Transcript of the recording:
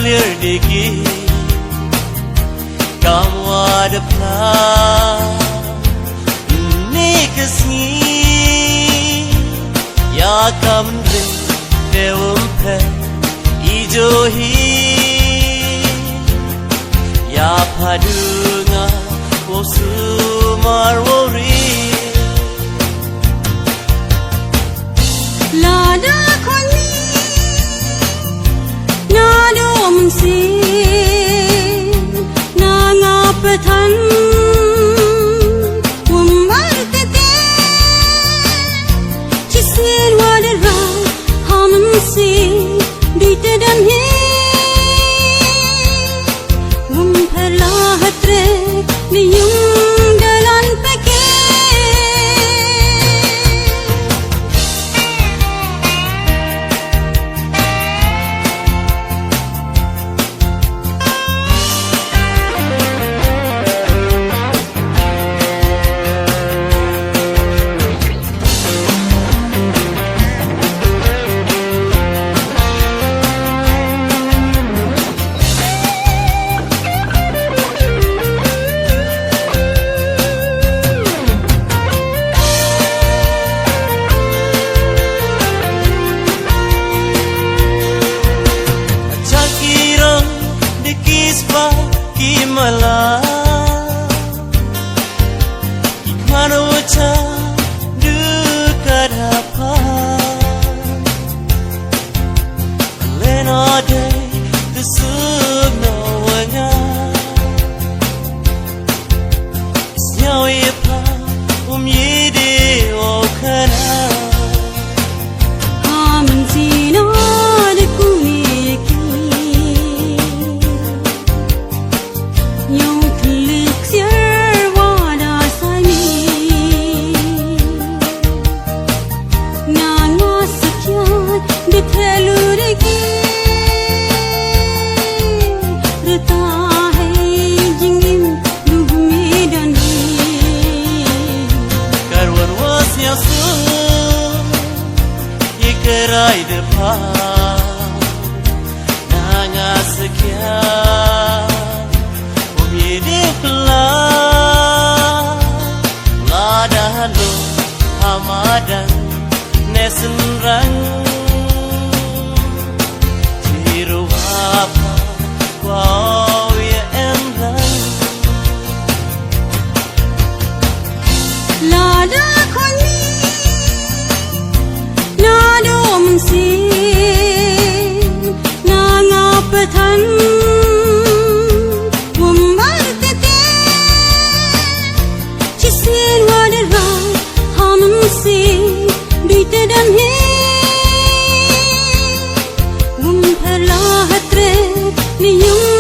lirdiki kamwad pla nikasni ya kamre devumpe ijohi ya padunga osumarwori lada khoni nado mungsi na nga pathan wumarte chisir wadra hamsi ditadam he wum phala hatre niyum dalan pake kimala ikmanocha dukadapa lena day tusugno wanga snyawipa umyide okana amzino Ikerai depa nanga sekya umyede pla lada lo hamadan nesenrang jiruapa wow ya emrang lada khoni nado mungsi na nga pathan wumarte chisir wadra hamsi ditadam he wum phala hatre niyum